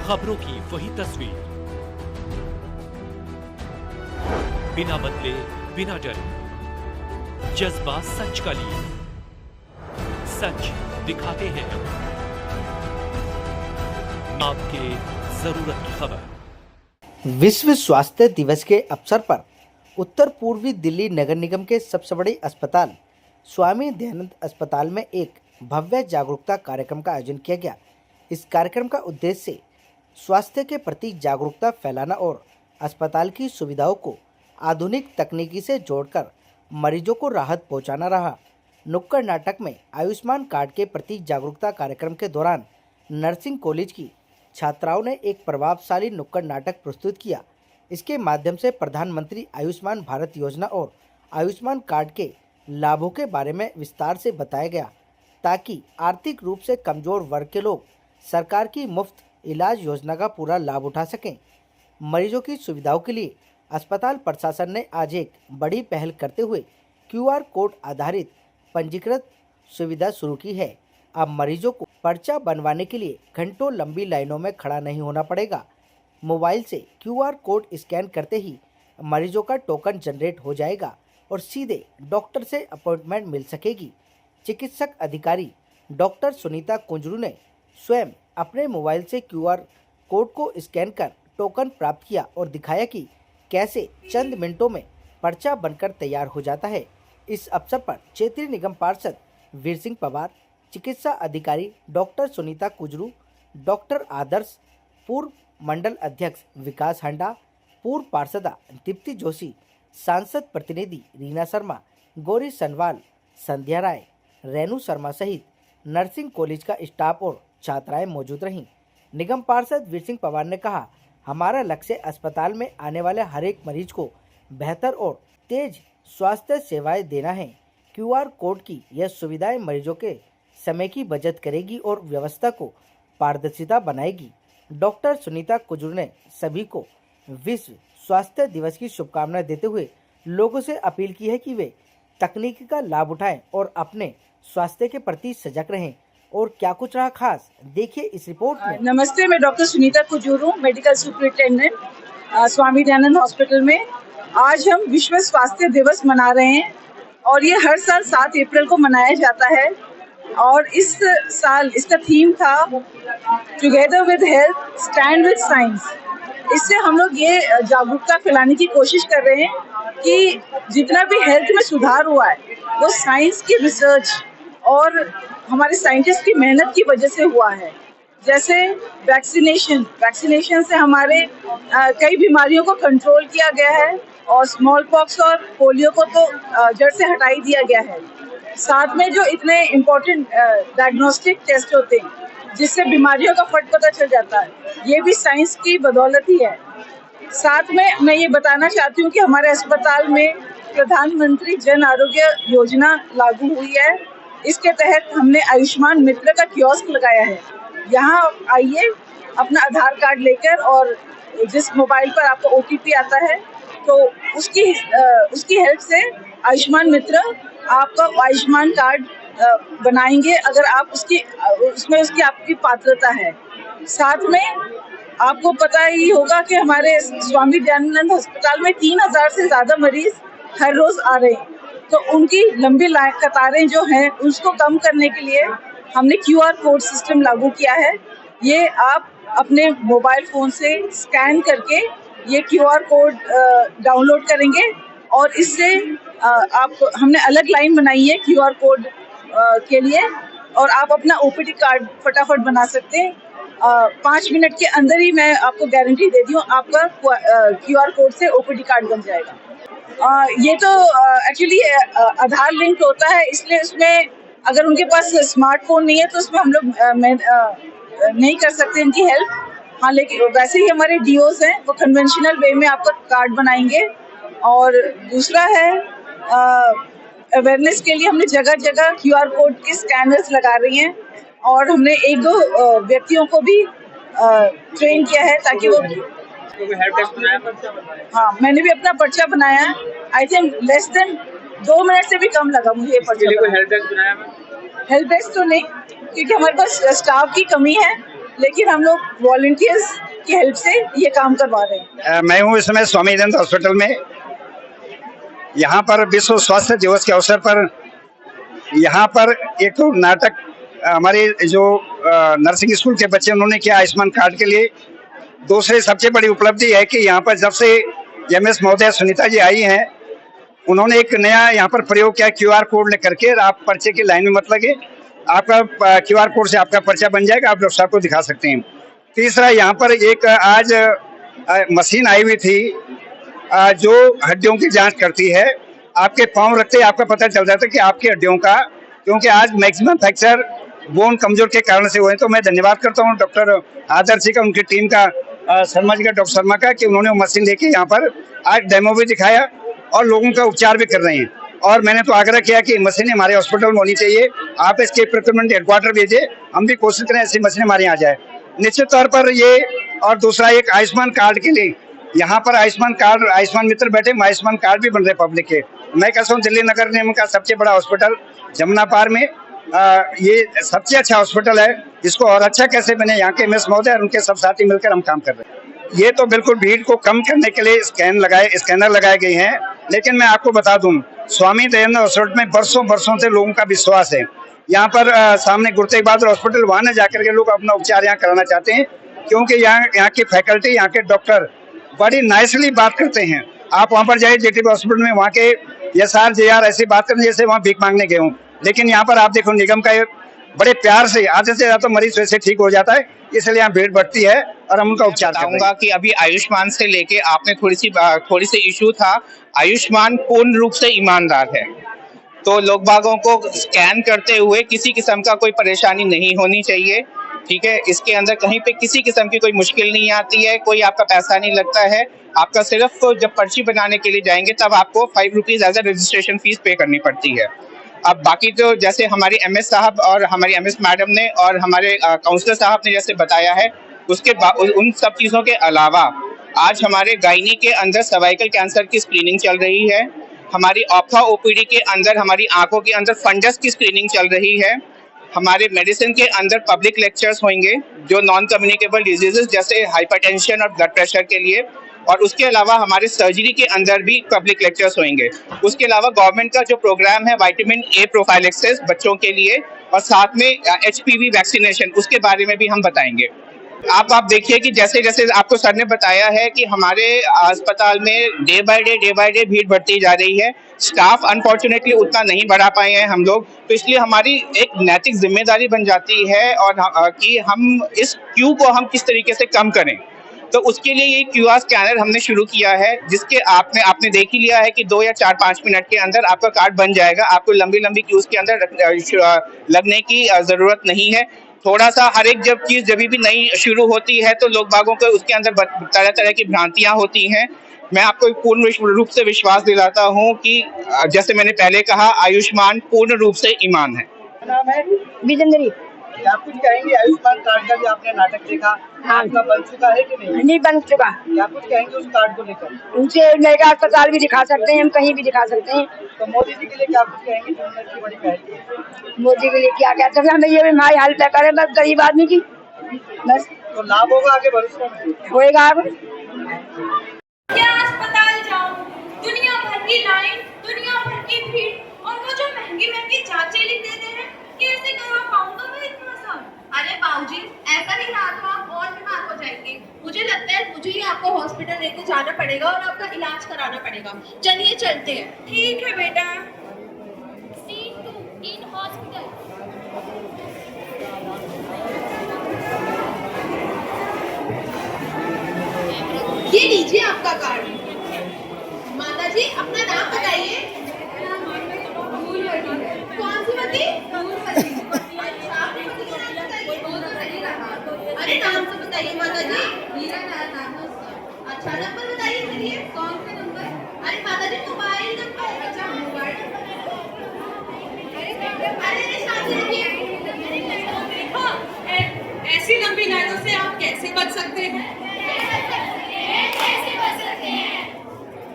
खबरों की वही तस्वीर, बिना बदले बिना डरे, जज्बा सच का लिए, सच दिखाते हैं आपके जरूरत की खबर। विश्व स्वास्थ्य दिवस के अवसर पर उत्तर पूर्वी दिल्ली नगर निगम के सबसे बड़े अस्पताल स्वामी दयानंद अस्पताल में एक भव्य जागरूकता कार्यक्रम का आयोजन किया गया। इस कार्यक्रम का उद्देश्य स्वास्थ्य के प्रति जागरूकता फैलाना और अस्पताल की सुविधाओं को आधुनिक तकनीकी से जोड़कर मरीजों को राहत पहुंचाना रहा। नुक्कड़ नाटक में आयुष्मान कार्ड के प्रति जागरूकता कार्यक्रम के दौरान नर्सिंग कॉलेज की छात्राओं ने एक प्रभावशाली नुक्कड़ नाटक प्रस्तुत किया। इसके माध्यम से प्रधानमंत्री आयुष्मान भारत योजना और आयुष्मान कार्ड के लाभों के बारे में विस्तार से बताया गया, ताकि आर्थिक रूप से कमजोर वर्ग के लोग सरकार की मुफ्त इलाज योजना का पूरा लाभ उठा सकें। मरीजों की सुविधाओं के लिए अस्पताल प्रशासन ने आज एक बड़ी पहल करते हुए QR कोड आधारित पंजीकृत सुविधा शुरू की है। अब मरीजों को पर्चा बनवाने के लिए घंटों लंबी लाइनों में खड़ा नहीं होना पड़ेगा। मोबाइल से QR कोड स्कैन करते ही मरीजों का टोकन जनरेट हो जाएगा और सीधे डॉक्टर से अपॉइंटमेंट मिल सकेगी। चिकित्सक अधिकारी डॉक्टर सुनीता कुंजरू ने स्वयं अपने मोबाइल से QR कोड को स्कैन कर टोकन प्राप्त किया और दिखाया कि कैसे चंद मिनटों में पर्चा बनकर तैयार हो जाता है। इस अवसर पर क्षेत्रीय निगम पार्षद वीर सिंह पवार, चिकित्सा अधिकारी डॉक्टर सुनीता कुंजरू, डॉक्टर आदर्श, पूर्व मंडल अध्यक्ष विकास हांडा, पूर्व पार्षदा दीप्ति जोशी, सांसद प्रतिनिधि रीना शर्मा, गौरी सनवाल, संध्या राय, रेणु शर्मा सहित नर्सिंग कॉलेज का स्टाफ और छात्राएं मौजूद रहीं। निगम पार्षद वीर सिंह पवार ने कहा, हमारा लक्ष्य अस्पताल में आने वाले हर एक मरीज को बेहतर और तेज स्वास्थ्य सेवाएं देना है। QR कोड की यह सुविधाएं मरीजों के समय की बचत करेगी और व्यवस्था को पारदर्शिता बनाएगी। डॉक्टर सुनीता कुंजरू ने सभी को विश्व स्वास्थ्य दिवस की शुभकामनाएं देते हुए लोगों से अपील की है कि वे तकनीकी का लाभ उठाएं और अपने स्वास्थ्य के प्रति सजग रहें। और क्या कुछ रहा खास, देखिए इस रिपोर्ट में। नमस्ते, मैं doctor Sunita Kunjru, medical superintendent Swami Dayanand hospital में। आज हम विश्व स्वास्थ्य दिवस मना रहे हैं और ये हर साल 7 अप्रैल को मनाया जाता है। और इस साल इसका थीम था together with health stand with science. इससे हम लोग ये जागरूकता फैलाने की कोशिश कर रहे हैं कि जितना भी हेल्थ में सुधार हुआ है वो साइंस की रिसर्च और हमारे साइंटिस्ट की मेहनत की वजह से हुआ है। जैसे वैक्सीनेशन से हमारे कई बीमारियों को कंट्रोल किया गया है और स्मॉल पॉक्स और पोलियो को तो जड़ से हटाई दिया गया है। साथ में जो इतने इम्पोर्टेंट डायग्नोस्टिक टेस्ट होते हैं जिससे बीमारियों का फट पता चल जाता है, ये भी साइंस की बदौलत ही है। साथ में मैं ये बताना चाहती हूँ कि हमारे अस्पताल में प्रधानमंत्री जन आरोग्य योजना लागू हुई है। इसके तहत हमने आयुष्मान मित्र का कियोस्क लगाया है। यहाँ आइए अपना आधार कार्ड लेकर, और जिस मोबाइल पर आपका OTP आता है तो उसकी हेल्प से आयुष्मान मित्र आपका आयुष्मान कार्ड बनाएंगे अगर आप उसमें आपकी पात्रता है। साथ में आपको पता ही होगा कि हमारे स्वामी दयानंद अस्पताल में 3000 से ज़्यादा मरीज हर रोज आ रहे हैं, तो उनकी लंबी कतारें जो हैं उसको कम करने के लिए हमने QR कोड सिस्टम लागू किया है। ये आप अपने मोबाइल फ़ोन से स्कैन करके ये QR कोड डाउनलोड करेंगे और इससे हमने अलग लाइन बनाई है QR कोड के लिए, और आप अपना OPD कार्ड फटाफट बना सकते हैं। 5 मिनट के अंदर ही मैं आपको गारंटी देती हूँ आपका QR कोड से OPD कार्ड बन जाएगा। ये तो एक्चुअली आधार लिंक होता है, इसलिए उसमें अगर उनके पास स्मार्टफोन नहीं है तो उसमें हम लोग नहीं कर सकते इनकी हेल्प। हाँ, लेकिन वैसे ही हमारे DOs हैं, वो कन्वेंशनल वे में आपका कार्ड बनाएंगे। और दूसरा है अवेयरनेस के लिए हमने जगह जगह QR कोड के स्कैनर्स लगा रही हैं, और हमने 1-2 व्यक्तियों को भी ट्रेन किया है ताकि वो हाँ, मैंने भी अपना पर्चा बनाया है। I think less than 2 minute से भी कम लगा मुझे ये पर्चा बनाया। हेल्प डेस्क तो नहीं, क्योंकि हमारे पास स्टाफ की कमी है, लेकिन हम लोग वॉलंटियर्स की हेल्प से ये काम करवा रहे हैं। मैं हूँ इस समय स्वामी दयानंद हॉस्पिटल में। यहाँ पर विश्व स्वास्थ्य दिवस के अवसर पर यहाँ पर एक तो नाटक हमारे जो नर्सिंग स्कूल के बच्चे उन्होंने किया आयुष्मान कार्ड के लिए। दूसरी सबसे बड़ी उपलब्धि है कि यहाँ पर जब से एमएस महोदय सुनीता जी आई हैं, उन्होंने एक नया यहाँ पर प्रयोग किया, क्यूआर कोड लेकर के। आप पर्चे की लाइन में मत लगे, आपका क्यूआर कोड से आपका पर्चा बन जाएगा, आप डॉक्टर साहब को दिखा सकते हैं। तीसरा, यहाँ पर एक आज मशीन आई हुई थी जो हड्डियों की जांच करती है। आपके पांव रखते ही आपका पता चल जाता है कि आपकी हड्डियों का, क्योंकि आज मैक्सिमम फ्रैक्चर बोन कमजोर के कारण से हुए हैं। तो मैं धन्यवाद करता हूँ डॉक्टर आदर्श जी का, उनकी टीम का, शर्मा जी का, डॉक्टर शर्मा का, कि उन्होंने वो मशीन लेके यहाँ पर आज डेमो भी दिखाया और लोगों का उपचार भी कर रहे हैं। और मैंने तो आग्रह किया कि मशीनें हमारे हॉस्पिटल में होनी चाहिए। आप इसके प्रोक्योरमेंट हेडक्वार्टर भेजिए, हम भी कोशिश करें ऐसी मशीनें हमारे यहाँ आ जाए निश्चित तौर पर ये। और दूसरा, एक आयुष्मान कार्ड के लिए यहाँ पर आयुष्मान कार्ड, आयुष्मान मित्र बैठे, आयुष्मान कार्ड भी बन रहे पब्लिक के। मैं कहता हूँ दिल्ली नगर निगम का सबसे बड़ा हॉस्पिटल जमुना पार में ये सबसे अच्छा हॉस्पिटल है। इसको और अच्छा कैसे बने, यहाँ के एमएस महोदय और उनके सब साथी मिलकर हम काम कर रहे हैं। ये तो बिल्कुल भीड़ को कम करने के लिए स्कैनर लगाए गए हैं। लेकिन मैं आपको बता दूं, स्वामी दयानंद हॉस्पिटल में बरसों से लोगों का विश्वास है। यहाँ पर सामने गुरु तेग बहादुर हॉस्पिटल, वहां न जाकर के लोग अपना उपचार यहाँ कराना चाहते हैं, क्योंकि यहाँ की फैकल्टी, यहाँ के डॉक्टर बड़ी नाइसली बात करते हैं। आप वहाँ पर जाइए जेटीबी हॉस्पिटल में, वहाँ के एसआर जेआर ऐसी बात करें जैसे वहाँ भीख मांगने गए हूँ। लेकिन यहाँ पर आप देखो निगम का बड़े प्यार से आधे से ज्यादा मरीज वैसे ठीक हो जाता है, इसलिए यहाँ भीड़ बढ़ती है और हम उनका उपचार बताऊंगा कि अभी आयुष्मान से लेके आपने थोड़ी सी इशू था। आयुष्मान पूर्ण रूप से ईमानदार है, तो लोग बागों को स्कैन करते हुए किसी किस्म का कोई परेशानी नहीं होनी चाहिए। ठीक है, इसके अंदर कहीं पे किसी किस्म की कोई मुश्किल नहीं आती है, कोई आपका पैसा नहीं लगता है। आपका सिर्फ जब पर्ची बनाने के लिए जाएंगे तब आपको 5 rupees as a registration fee pay करनी पड़ती है। अब बाकी तो जैसे हमारे एमएस साहब और हमारी एमएस मैडम ने और हमारे काउंसलर साहब ने जैसे बताया है, उसके उन सब चीज़ों के अलावा आज हमारे गायनी के अंदर सर्वाइकल कैंसर की स्क्रीनिंग चल रही है। हमारी ऑप्था ओपीडी के अंदर हमारी आंखों के अंदर फंडस की स्क्रीनिंग चल रही है। हमारे मेडिसिन के अंदर पब्लिक लेक्चर्स होंगे जो नॉन कम्युनिकेबल डिजीजेस जैसे हाइपरटेंशन और ब्लड प्रेशर के लिए, और उसके अलावा हमारे सर्जरी के अंदर भी पब्लिक लेक्चर्स होंगे। उसके अलावा गवर्नमेंट का जो प्रोग्राम है विटामिन ए प्रोफाइलैक्सिस बच्चों के लिए, और साथ में एचपीवी वैक्सीनेशन, उसके बारे में भी हम बताएंगे। आप देखिए कि जैसे जैसे आपको सर ने बताया है कि हमारे अस्पताल में डे बाय डे भीड़ बढ़ती जा रही है। स्टाफ अनफॉर्चुनेटली उतना नहीं बढ़ा पाए हैं हम लोग, तो इसलिए हमारी एक नैतिक जिम्मेदारी बन जाती है और कि हम इस क्यू को हम किस तरीके से कम करें। तो उसके लिए ये क्यूआर स्कैनर हमने शुरू किया है, जिसके आपने देख ही लिया है कि 2 या 4-5 मिनट के अंदर आपका कार्ड बन जाएगा। आपको लंबी क्यूज के अंदर लगने की जरूरत नहीं है। थोड़ा सा हर एक चीज जब भी नई शुरू होती है तो लोग बागों को उसके अंदर तरह तरह की भ्रांतियां होती हैं। मैं आपको पूर्ण रूप से विश्वास दिलाता हूं कि जैसे मैंने पहले कहा, आयुष्मान पूर्ण रूप से ईमान है। नाम है विजेंद्री। आप कुछ कहेंगे आयुष्मान कार्ड का जो आपने नाटक देखा, हाँ, आपका बन चुका है कि नहीं बन चुका। आप कुछ कहेंगे उस कार्ड को लेकर? उनसे नया अस्पताल भी दिखा सकते हैं, हम कहीं भी दिखा सकते हैं। तो मोदी जी के लिए क्या कुछ कहेंगे जो उनकी बड़ी पहल की? मोदी के लिए क्या कह सकते हैं, हमें ये हमारी हेल्प करे बस गरीब आदमी की, बस तो लाभ होगा आगे भविष्य में? होएगा। अब क्या अस्पताल जाऊं, दुनिया भर की लाइन, दुनिया भर की भीड़, और वो जो महंगी जांचें लिख देते हैं, कैसे करवा पाऊंगा मैं इतना सब? अरे बाबूजी, ऐसा नहीं रहा तो आप और बीमार हो जाएंगे। मुझे लगता है मुझे ही आपको हॉस्पिटल लेके जाना पड़ेगा और आपका इलाज कराना पड़ेगा। चलिए चलते हैं। ठीक है बेटा। Seat 2 in hospital. ये लीजिए आपका कार्ड। माता जी, अपना नाम बताइए। कौन सी बत्ती? अरे नाम तो बताइए माता जी। अच्छा, नंबर बताइए चलिए। कौन सा नंबर? अरे माता जी, मोबाइल नंबर। अच्छा, मोबाइल अरे साथ रखिए। हाँ, ऐसी लंबी लाइनों से आप कैसे बच सकते हैं?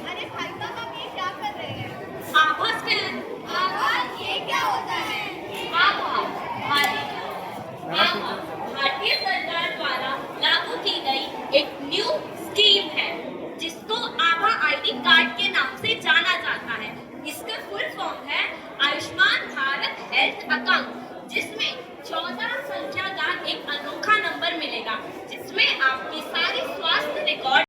अरे भाई साहब, आप ये क्या कर रहे हैं? आभा स्कैन। आभा, ये क्या होता है? आभा भारतीय सरकार कार्ड के नाम से जाना जाता है। इसका फुल फॉर्म है आयुष्मान भारत हेल्थ अकाउंट, जिसमें 14 संख्या का एक अनोखा नंबर मिलेगा, जिसमें आपकी